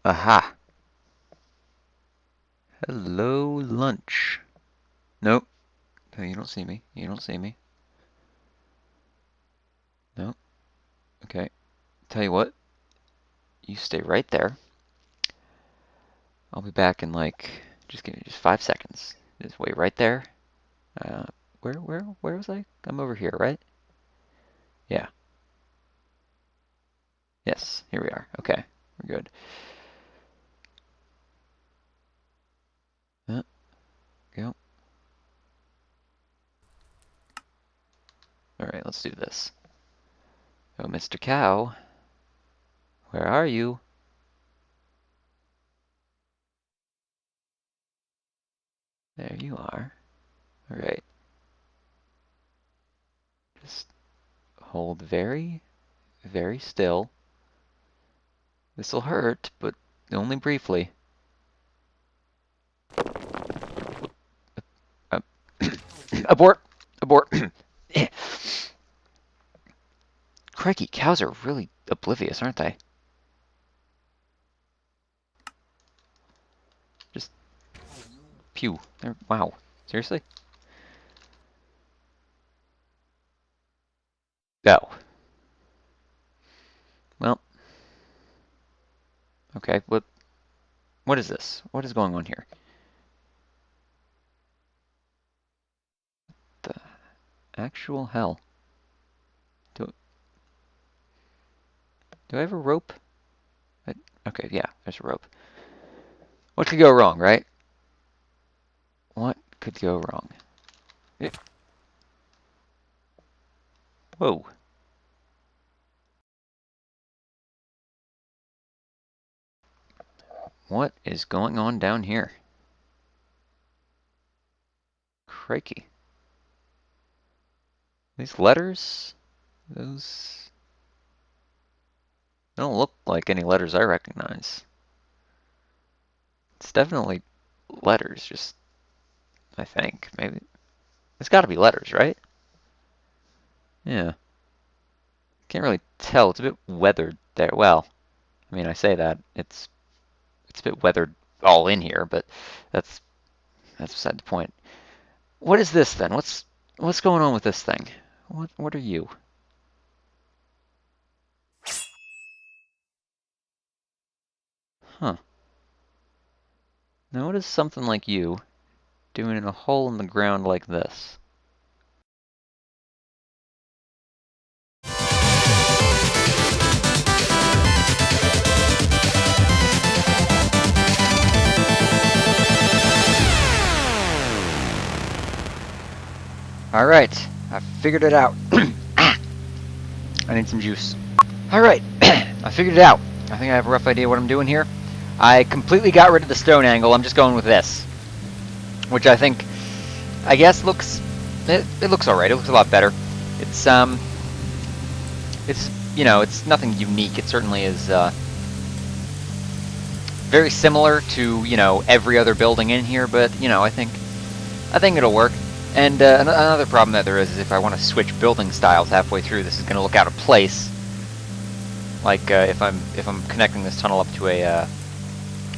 Aha. Hello, lunch. Nope. No, you don't see me. You don't see me. Nope. Okay. Tell you what. You stay right there. I'll be back in like, just give me just 5 seconds. Just wait right there. Uh, where was I? I'm over here, right? Yeah. Yes. Here we are. Okay. We're good. Go. All right. Let's do this. Oh, Mr. Cow. Where are you? There you are. All right. Just hold very, very still. This'll hurt, but only briefly. Uh, abort! Abort! Crikey, cows are really oblivious, aren't they? Just pew. Wow. Seriously? Go. Well, okay. What is this? What is going on here? The actual hell? Do I have a rope? Okay, yeah, there's a rope. What could go wrong, right? What could go wrong? Whoa. What is going on down here? Crikey. These letters? Those don't look like any letters I recognize. It's definitely letters, just, I think. Maybe. It's got to be letters, right? Yeah. Can't really tell. It's a bit weathered there. Well, I mean, I say that. It's a bit weathered all in here, but that's beside the point. What is this then? What's going on with this thing? What are you? Huh. Now what is something like you doing in a hole in the ground like this? Alright, I figured it out. I need some juice. Alright, I figured it out. I think I have a rough idea what I'm doing here. I completely got rid of the stone angle. I'm just going with this. Which I think, I guess looks, it looks alright. It looks a lot better. It's, you know, it's nothing unique. It certainly is, very similar to, you know, every other building in here, but, you know, I think it'll work. And another problem that there is if I want to switch building styles halfway through, this is going to look out of place. Like if I'm connecting this tunnel up to a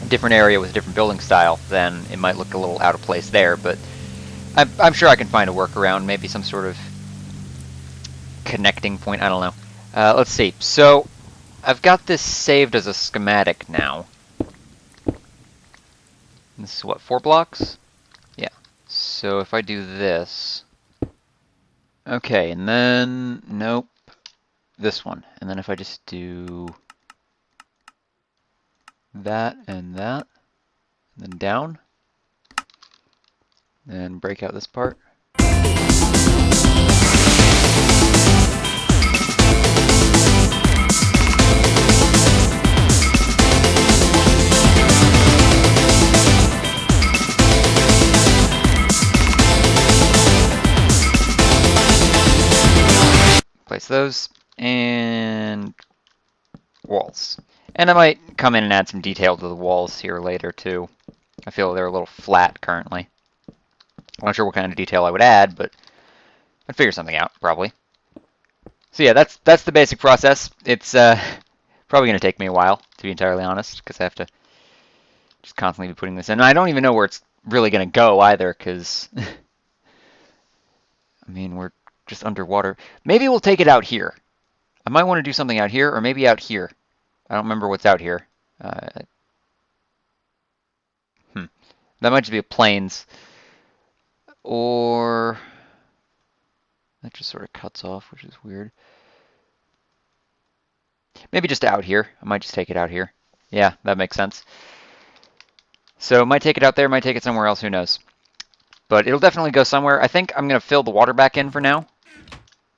different area with a different building style, then it might look a little out of place there. But I'm sure I can find a workaround, maybe some sort of connecting point. I don't know. Let's see. So I've got this saved as a schematic now. This is what, 4 blocks? Yeah. So if I do this, okay, and then, nope, this one. And then if I just do that, and then down, and break out this part. Place those, and walls. And I might come in and add some detail to the walls here later too. I feel they're a little flat currently. I'm not sure what kind of detail I would add, but I'd figure something out, probably. So yeah, that's the basic process. It's Probably going to take me a while, to be entirely honest, because I have to just constantly be putting this in. And I don't even know where it's really going to go either, because, I mean, we're just underwater. Maybe we'll take it out here. I might want to do something out here, or maybe out here. I don't remember what's out here. That might just be plains. Or... that just sort of cuts off, which is weird. Maybe just out here. I might just take it out here. Yeah, that makes sense. So might take it out there, might take it somewhere else, who knows. But it'll definitely go somewhere. I think I'm going to fill the water back in for now.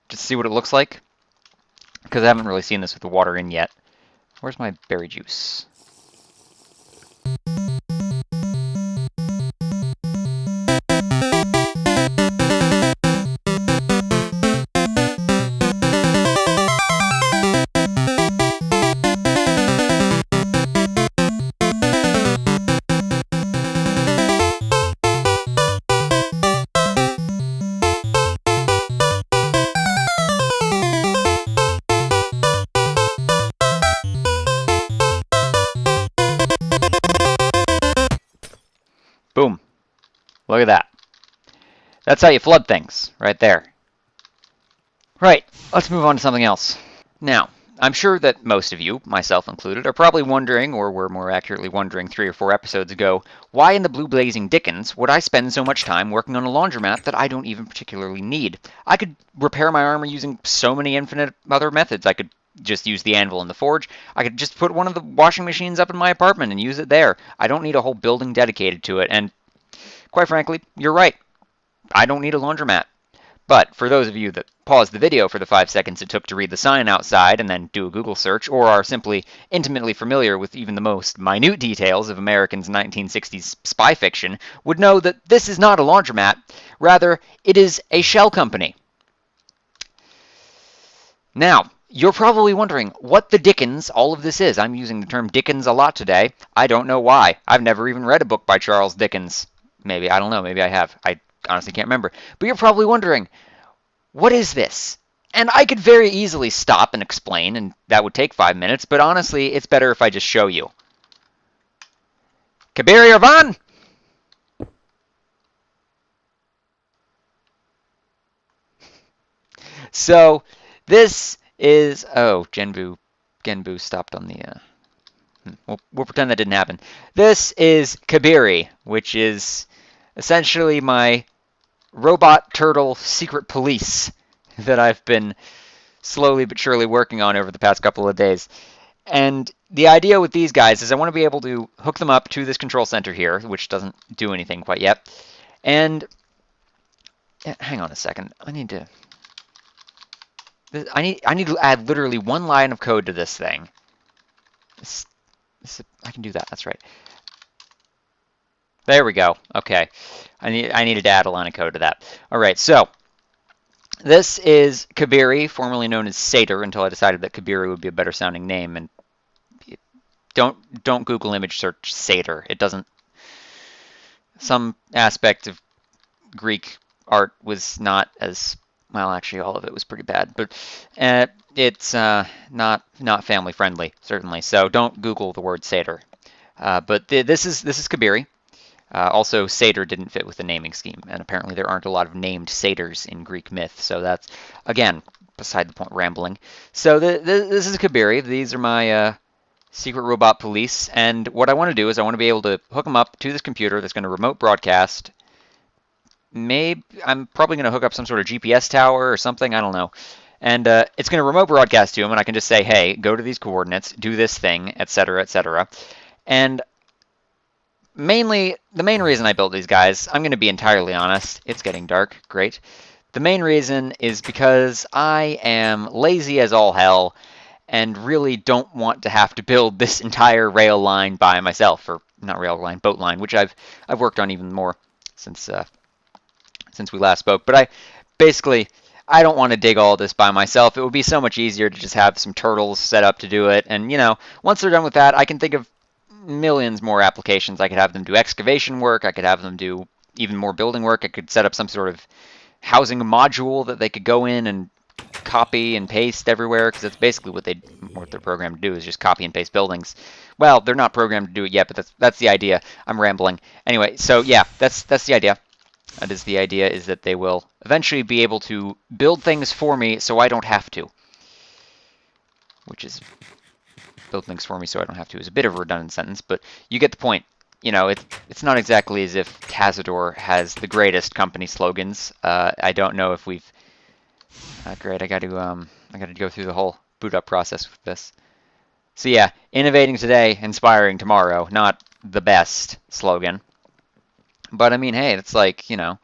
Just to see what it looks like. Because I haven't really seen this with the water in yet. Where's my berry juice? Boom. Look at that. That's how you flood things, right there. Right, let's move on to something else. Now, I'm sure that most of you, myself included, are probably wondering, or were more accurately wondering 3 or 4 episodes ago, why in the blue blazing dickens would I spend so much time working on a laundromat that I don't even particularly need? I could repair my armor using so many infinite other methods. I could just use the anvil in the forge. I could just put one of the washing machines up in my apartment and use it there. I don't need a whole building dedicated to it, and quite frankly, you're right. I don't need a laundromat. But for those of you that paused the video for the 5 seconds it took to read the sign outside and then do a Google search, or are simply intimately familiar with even the most minute details of Americans' 1960s spy fiction, would know that this is not a laundromat. Rather, it is a shell company. Now, you're probably wondering what the dickens all of this is. I'm using the term Dickens a lot today. I don't know why. I've never even read a book by Charles Dickens. Maybe, I don't know, maybe I have. I honestly can't remember. But you're probably wondering, what is this? And I could very easily stop and explain, and that would take 5 minutes, but honestly, it's better if I just show you. KirbAvion! So, this is... oh, Genbu stopped on the... we'll pretend that didn't happen. This is KirbAvion, which is essentially my robot turtle secret police that I've been slowly but surely working on over the past couple of days. And the idea with these guys is I want to be able to hook them up to this control center here, which doesn't do anything quite yet. And hang on a second. I need to add literally 1 line of code to this thing. I can do that. That's right. There we go. Okay. I needed to add a line of code to that. All right. So this is KirbAvion, formerly known as Satyr, until I decided that KirbAvion would be a better sounding name. And don't Google image search Satyr. It doesn't. Some aspect of Greek art was not as well. Actually, all of it was pretty bad. But it's not family friendly, certainly. So don't Google the word Satyr. But this is KirbAvion. Also, satyr didn't fit with the naming scheme, and apparently there aren't a lot of named satyrs in Greek myth, so that's, again, beside the point, rambling. So this is KirbAvion. These are my secret robot police, and what I want to do is I want to be able to hook them up to this computer that's going to remote broadcast. Maybe I'm probably going to hook up some sort of GPS tower or something, I don't know. And it's going to remote broadcast to them, and I can just say, hey, go to these coordinates, do this thing, etc., etc. And mainly, the main reason I built these guys, I'm going to be entirely honest, it's getting dark, great. The main reason is because I am lazy as all hell and really don't want to have to build this entire rail line by myself, or not rail line, boat line, which I've worked on even more since we last spoke. But I don't want to dig all this by myself. It would be so much easier to just have some turtles set up to do it, and once they're done with that, I can think of millions more applications. I could have them do excavation work. I could have them do even more building work. I could set up some sort of housing module that they could go in and copy and paste everywhere, because that's basically what they're programmed to do, is just copy and paste buildings. Well, they're not programmed to do it yet, but that's the idea. I'm rambling. Anyway, so yeah, that's the idea. That is the idea, is that they will eventually be able to build things for me so I don't have to. Which is, build things for me so I don't have to is a bit of a redundant sentence, but you get the point. You know, it's not exactly as if Cazador has the greatest company slogans. I don't know if we've... great, I got to go through the whole boot up process with this. So yeah, innovating today, inspiring tomorrow. Not the best slogan. But I mean, hey, it's like, you know,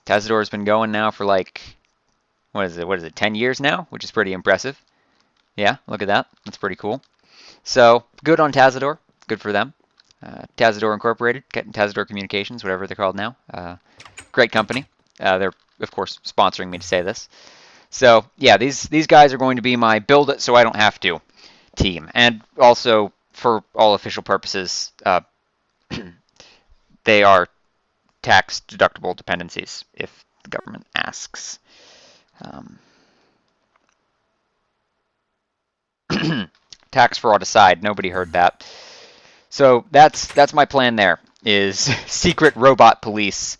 Cazador's been going now for like, what is it, 10 years now? Which is pretty impressive. Yeah, look at that. That's pretty cool. So, good on Cazador. Good for them. Cazador Incorporated, Cazador Communications, whatever they're called now. Great company. They're, of course, sponsoring me to say this. So, yeah, these guys are going to be my build it so I don't have to team. And also, for all official purposes, they are tax-deductible dependencies, if the government asks. Tax fraud aside, nobody heard that. So that's my plan there, is secret robot police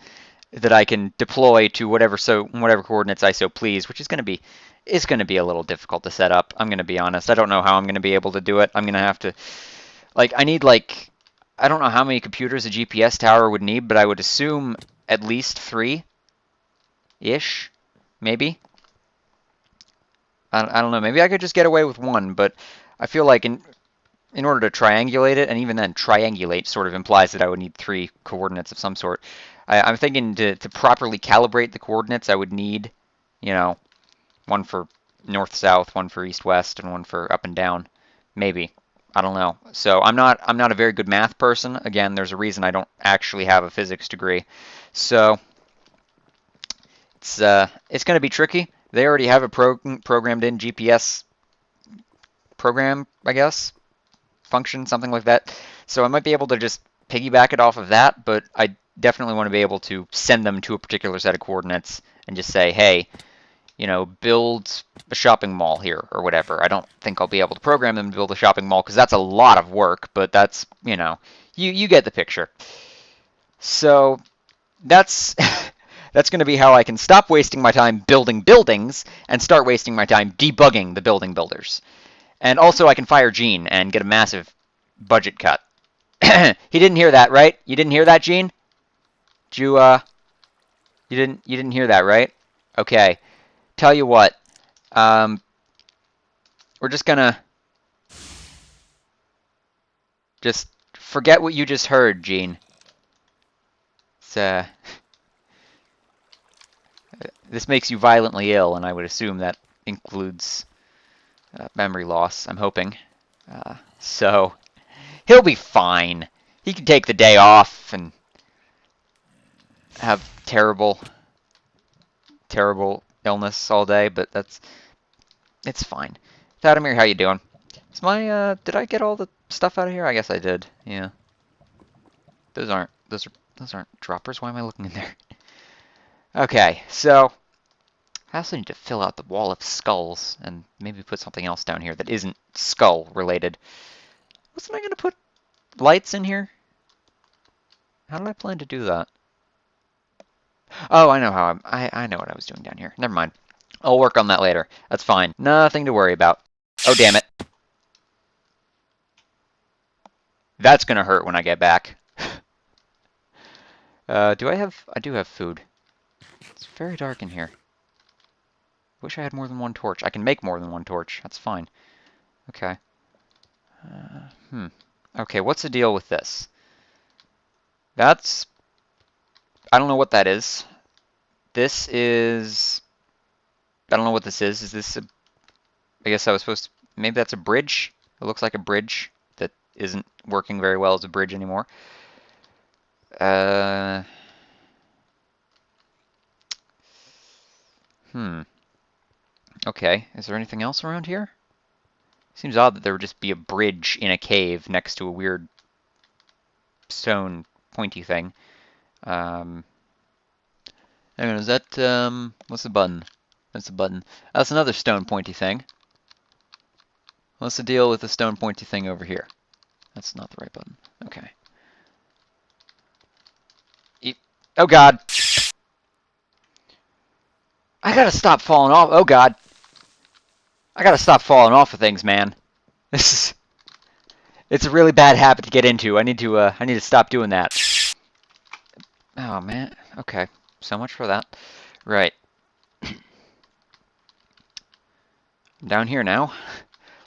that I can deploy to whatever coordinates I so please, which is going to be a little difficult to set up. I'm going to be honest. I don't know how I'm going to be able to do it. I'm going to have to, I don't know how many computers a GPS tower would need, but I would assume at least 3-ish, maybe. I don't know. Maybe I could just get away with 1, but I feel like in order to triangulate it, and even then triangulate sort of implies that I would need 3 coordinates of some sort. I'm thinking to properly calibrate the coordinates, I would need, you know, 1 for north-south, 1 for east-west, and 1 for up and down. Maybe. I don't know. So I'm not a very good math person. Again, there's a reason I don't actually have a physics degree. So it's going to be tricky. They already have a programmed in GPS program, I guess, function, something like that. So I might be able to just piggyback it off of that, but I definitely want to be able to send them to a particular set of coordinates and just say, hey, you know, build a shopping mall here or whatever. I don't think I'll be able to program them to build a shopping mall because that's a lot of work, but that's, you know, you get the picture. So that's that's going to be how I can stop wasting my time building buildings and start wasting my time debugging the building builders. And also I can fire Gene and get a massive budget cut. He didn't hear that, right? You didn't hear that, Gene? Did you you didn't hear that, right? Okay. Tell you what. We're just gonna just forget what you just heard, Gene. It's, this makes you violently ill, and I would assume that includes memory loss, I'm hoping. So, he'll be fine. He can take the day off and have terrible illness all day, but it's fine. Vladimir, how you doing? Is my, did I get all the stuff out of here? I guess I did, yeah. Those aren't droppers. Why am I looking in there? Okay, so I also need to fill out the wall of skulls and maybe put something else down here that isn't skull related. Wasn't I going to put lights in here? How did I plan to do that? Oh, I know how I know what I was doing down here. Never mind. I'll work on that later. That's fine. Nothing to worry about. Oh, damn it. That's going to hurt when I get back. I do have food. It's very dark in here. Wish I had more than 1 torch. I can make more than 1 torch. That's fine. Okay. Okay, what's the deal with this? That's... I don't know what that is. This is... I don't know what this is. Is this a... I guess I was supposed to... Maybe that's a bridge? It looks like a bridge that isn't working very well as a bridge anymore. Okay, is there anything else around here? Seems odd that there would just be a bridge in a cave next to a weird stone pointy thing. Hang on, is that, what's the button? That's a button. That's another stone pointy thing. What's the deal with the stone pointy thing over here? That's not the right button. Okay. Oh god! I gotta stop falling off. Oh god! I gotta stop falling off of things, man. This is... It's a really bad habit to get into. I need to stop doing that. Oh man. Okay. So much for that. Right. Down here now.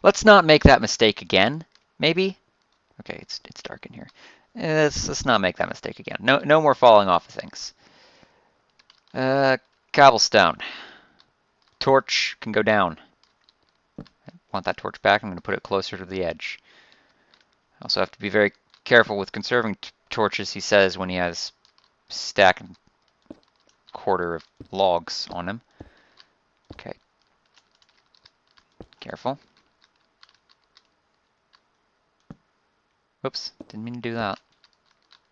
Let's not make that mistake again. Maybe? Okay, it's dark in here. Let's not make that mistake again. No more falling off of things. Cobblestone. Torch can go down. I want that torch back. I'm going to put it closer to the edge. I also have to be very careful with conserving torches, he says, when he has a stack and quarter of logs on him. Okay. Careful. Whoops, didn't mean to do that.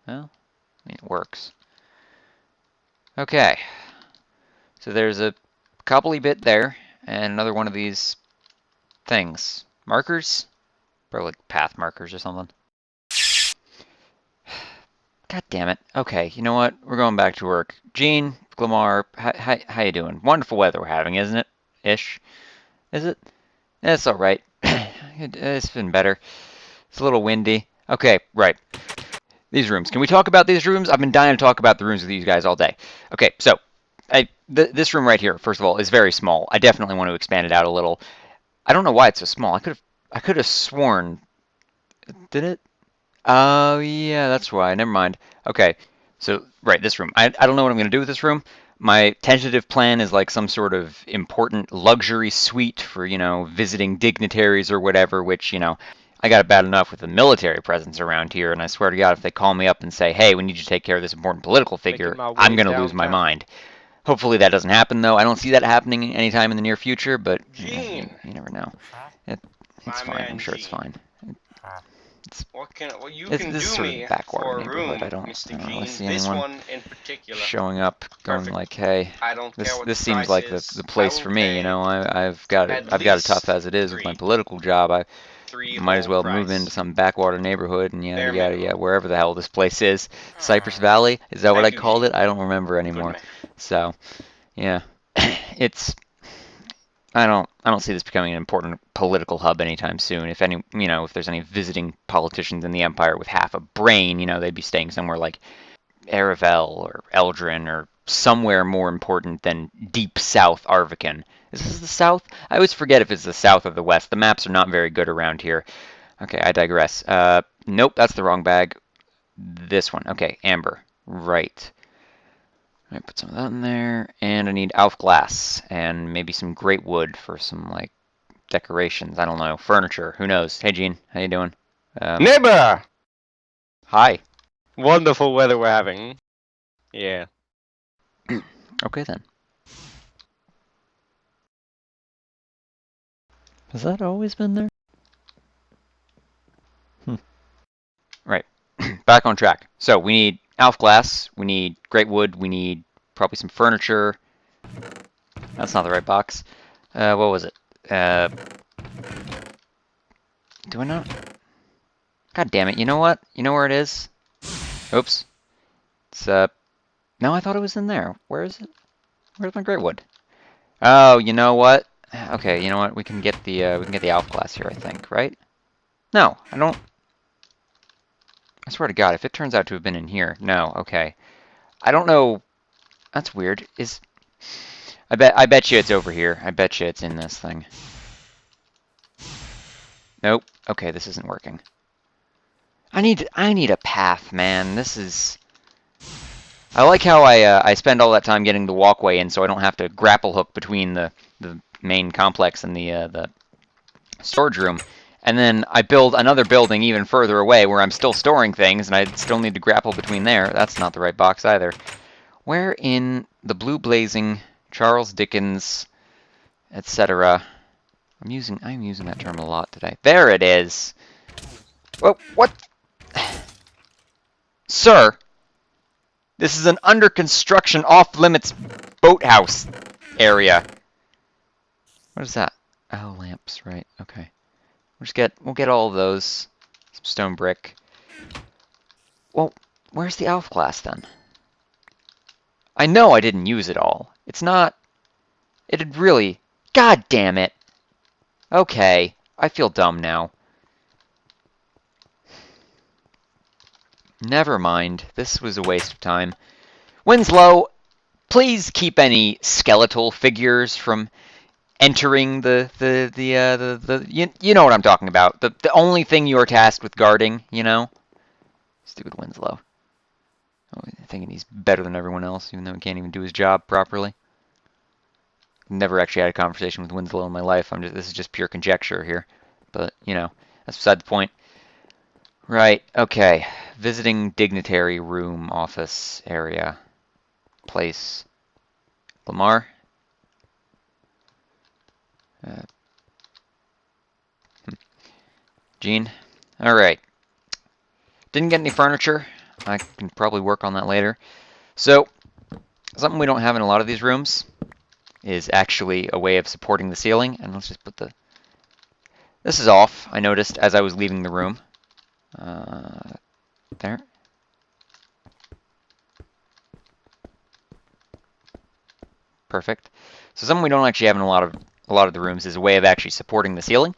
Well, I mean, it works. Okay. So there's a cobbly bit there, and another one of these things. Markers? Probably like path markers or something. God damn it. Okay, you know what? We're going back to work. Gene, Glamar, how you doing? Wonderful weather we're having, isn't it? Ish. Is it? It's alright. It's been better. It's a little windy. Okay, right. These rooms. Can we talk about these rooms? I've been dying to talk about the rooms with you guys all day. Okay, so this room right here, first of all, is very small. I definitely want to expand it out a little. I don't know why it's so small. I could have sworn. Did it? Oh yeah, that's why. Never mind. Okay, so right, this room. I don't know what I'm gonna do with this room. My tentative plan is like some sort of important luxury suite for, you know, visiting dignitaries or whatever, which, you know, I got it bad enough with the military presence around here, and I swear to God, if they call me up and say, hey, we need you to take care of this important political figure, I'm going to lose my mind. Hopefully that doesn't happen, though. I don't see that happening anytime in the near future, but you never know. It's fine. I'm sure it's fine. This is sort of a backwater neighborhood. I don't really see anyone showing up, going like, "Hey, this seems like the place for me." You know, I've got it tough as it is with my political job. I might as well move into some backwater neighborhood and yeah, wherever the hell this place is. Cypress Valley, is that what I called it? I don't remember anymore. So, yeah, it's. I don't see this becoming an important political hub anytime soon. If any, you know, if there's any visiting politicians in the Empire with half a brain, you know, they'd be staying somewhere like Aravel or Eldrin or somewhere more important than deep south Arvican. Is this the south? I always forget if it's the south or the west. The maps are not very good around here. Okay, I digress. Nope, that's the wrong bag. This one. Okay, amber. Right. I put some of that in there, and I need Alf glass and maybe some great wood for some like decorations. I don't know, furniture. Who knows? Hey, Gene, how you doing? Neighbor! Hi. Wonderful weather we're having. Yeah. Okay then. Has that always been there? Right. Back on track. So we need Alf glass, we need great wood, we need probably some furniture. That's not the right box. What was it? Do I not? God damn it, you know what? You know where it is? Oops. It's, no, I thought it was in there. Where is it? Where's my great wood? Oh, you know what? Okay, you know what? We can get the Alf glass here, I think, right? No, I don't. I swear to God, if it turns out to have been in here, no, okay. I don't know. That's weird. I bet you it's over here. I bet you it's in this thing. Nope. Okay, this isn't working. I need a path, man. This is. I like how I spend all that time getting the walkway in, so I don't have to grapple hook between the main complex and the storage room. And then I build another building even further away where I'm still storing things, and I still need to grapple between there. That's not the right box either. Where in the blue blazing Charles Dickens, etc. I'm using that term a lot today. There it is. Well, what? Sir, this is an under construction off limits boathouse area. What is that? Oh, lamps, right, okay. We'll get all of those. Some stone brick. Well, where's the elf glass then? I know I didn't use it all. It's not... It had really... God damn it! Okay, I feel dumb now. Never mind. This was a waste of time. Winslow, please keep any skeletal figures from entering you know what I'm talking about. The only thing you are tasked with guarding, you know? Stupid Winslow. Oh, thinking he's better than everyone else, even though he can't even do his job properly. Never actually had a conversation with Winslow in my life. This is just pure conjecture here. But, you know, that's beside the point. Right, okay. Visiting dignitary room, office, area, place. Lamar? Gene? Alright. Didn't get any furniture. I can probably work on that later. So, something we don't have in a lot of these rooms is actually a way of supporting the ceiling. And let's just put the... This is off, I noticed as I was leaving the room. There. Perfect. So something we don't actually have in a lot of the rooms is a way of actually supporting the ceiling.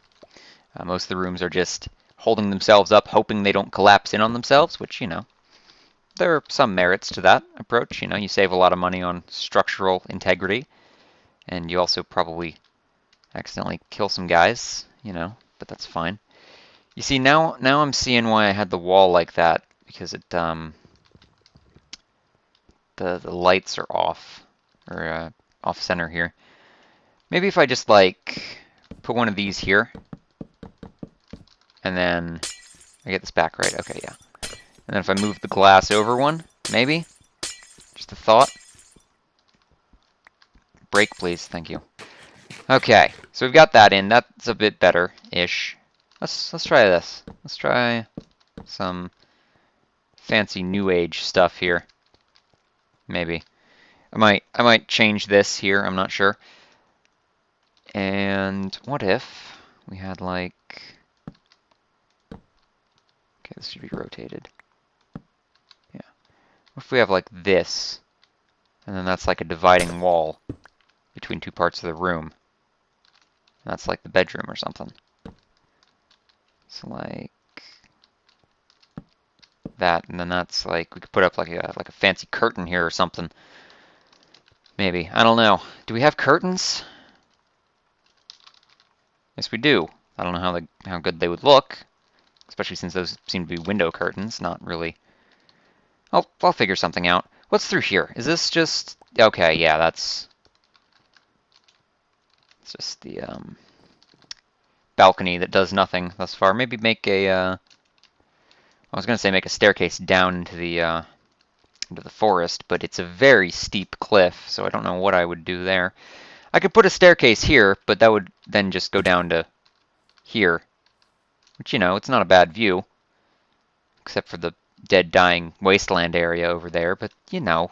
Most of the rooms are just holding themselves up, hoping they don't collapse in on themselves, which, you know, there are some merits to that approach. You know, you save a lot of money on structural integrity, and you also probably accidentally kill some guys, you know, but that's fine. You see, now I'm seeing why I had the wall like that, because it, the lights are off, or off center here. Maybe if I just, like, put one of these here, and then I get this back right. Okay, yeah. And then if I move the glass over one, maybe? Just a thought. Break, please. Thank you. Okay, so we've got that in. That's a bit better-ish. Let's try this. Let's try some fancy new age stuff here. Maybe. I might change this here. I'm not sure. And what if we had like... Okay, this should be rotated. Yeah. What if we have like this, and then that's like a dividing wall between two parts of the room. That's like the bedroom or something. So like that, and then that's like we could put up like a fancy curtain here or something. Maybe. I don't know. Do we have curtains? Yes, we do. I don't know how good they would look, especially since those seem to be window curtains, not really. I'll figure something out. What's through here? Is this just... Okay, yeah, it's just the balcony that does nothing thus far. Maybe make a... I was going to say make a staircase down into the forest, but it's a very steep cliff, so I don't know what I would do there. I could put a staircase here, but that would then just go down to here. Which, you know, it's not a bad view. Except for the dead, dying wasteland area over there, but, you know.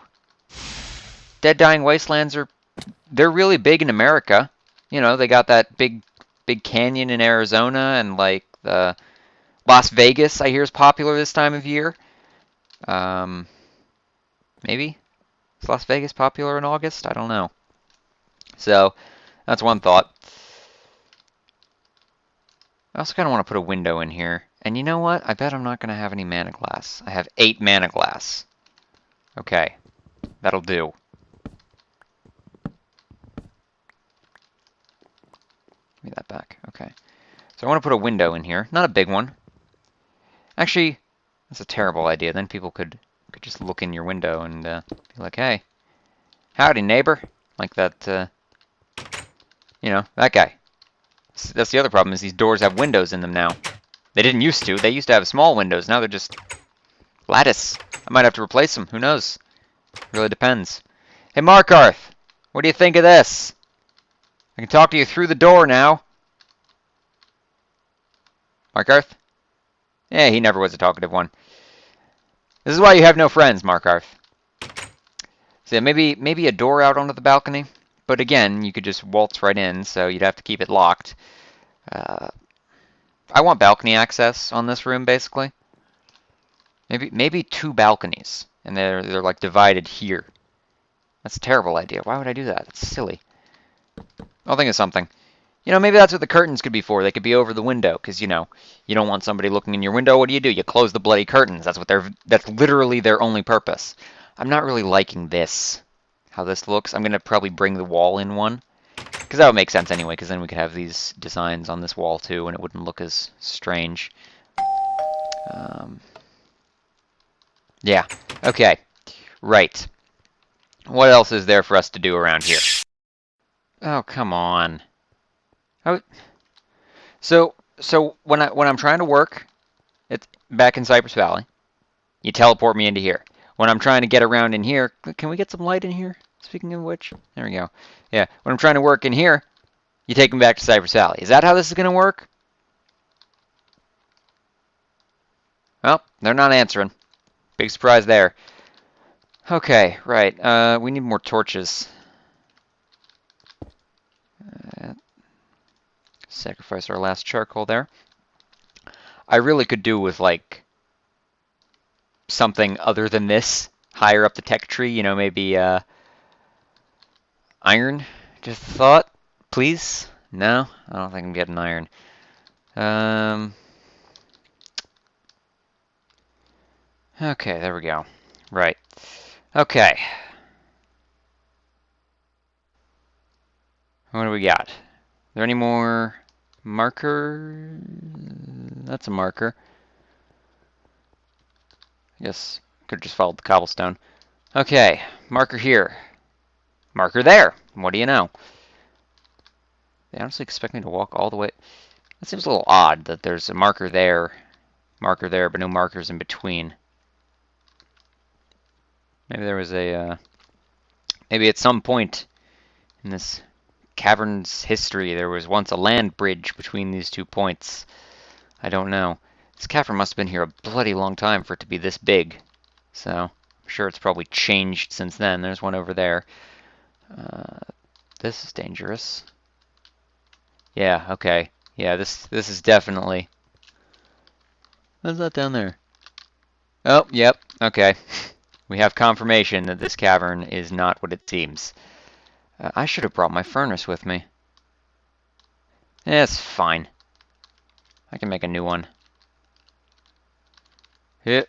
Dead, dying wastelands they're really big in America. You know, they got that big canyon in Arizona, and, like, the Las Vegas, I hear, is popular this time of year. Maybe? Is Las Vegas popular in August? I don't know. So, that's one thought. I also kind of want to put a window in here. And you know what? I bet I'm not going to have any mana glass. I have 8 mana glass. Okay. That'll do. Give me that back. Okay. So I want to put a window in here. Not a big one. Actually, that's a terrible idea. Then people could just look in your window and be like, hey, howdy, neighbor. Like that, you know, that guy. That's the other problem, is these doors have windows in them now. They didn't used to. They used to have small windows. Now they're just lattice. I might have to replace them. Who knows? Really depends. Hey, Markarth, what do you think of this? I can talk to you through the door now. Markarth? Yeah, he never was a talkative one. This is why you have no friends, Markarth. So yeah, maybe a door out onto the balcony. but again, you could just waltz right in, so you'd have to keep it locked. I want balcony access on this room, basically. Maybe 2 balconies, and they're like divided here. That's a terrible idea. Why would I do that? It's silly. I'll think of something. You know, maybe that's what the curtains could be for. They could be over the window, because, you know, you don't want somebody looking in your window. What do? You close the bloody curtains. That's literally their only purpose. I'm not really liking this, how this looks. I'm going to probably bring the wall in one, because that would make sense anyway, because then we could have these designs on this wall too, and it wouldn't look as strange. Yeah, okay, right. What else is there for us to do around here? Oh, come on. Oh, so when I'm trying to work, it's back in Cypress Valley. You teleport me into here. When I'm trying to get around in here, can we get some light in here? Speaking of which, there we go. Yeah, when I'm trying to work in here, you take me back to Cypress Valley. Is that how this is going to work? Well, they're not answering. Big surprise there. Okay, right. We need more torches. Sacrifice our last charcoal there. I really could do with, like, something other than this higher up the tech tree. You know, maybe iron. Just a thought. Please? No? I don't think I'm getting iron. Okay, there we go. Right. Okay. What do we got? Are there any more marker? That's a marker. I guess could have just followed the cobblestone. Okay, marker here. Marker there. What do you know? They honestly expect me to walk all the way. That seems a little odd that there's a marker there, but no markers in between. Maybe there was a, maybe at some point in this cavern's history there was once a land bridge between these 2 points. I don't know. This cavern must have been here a bloody long time for it to be this big. So, I'm sure it's probably changed since then. There's one over there. This is dangerous. Yeah, okay. Yeah, this is definitely... What's that down there? Oh, yep, okay. We have confirmation that this cavern is not what it seems. I should have brought my furnace with me. Yeah, it's fine. I can make a new one. Yeah.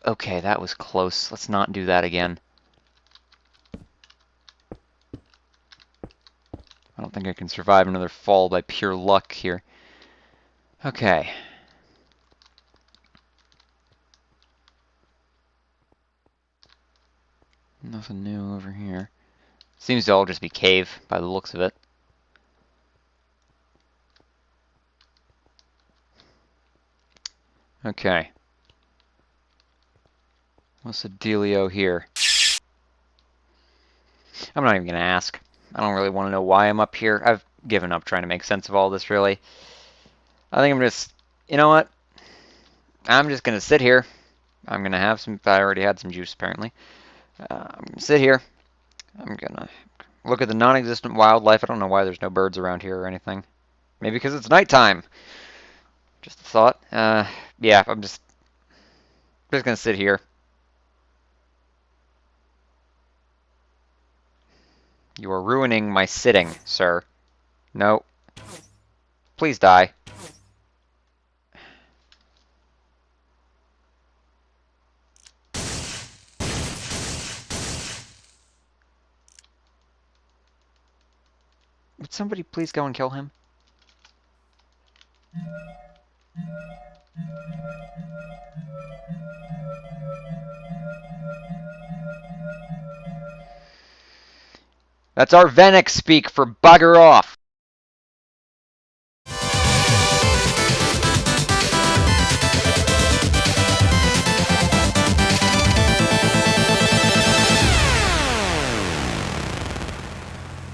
Okay, that was close. Let's not do that again. I don't think I can survive another fall by pure luck here. Okay. Nothing new over here. Seems to all just be cave by the looks of it. Okay. What's the dealio here? I'm not even going to ask. I don't really want to know why I'm up here. I've given up trying to make sense of all this, really. I think I'm just... You know what? I'm just going to sit here. I'm going to have some... I already had some juice, apparently. I'm going to sit here. I'm going to look at the non-existent wildlife. I don't know why there's no birds around here or anything. Maybe because it's nighttime. Just a thought. Yeah, I'm just going to sit here. You are ruining my sitting, sir. No. Please die. Would somebody please go and kill him? That's our Venex speak for bugger off.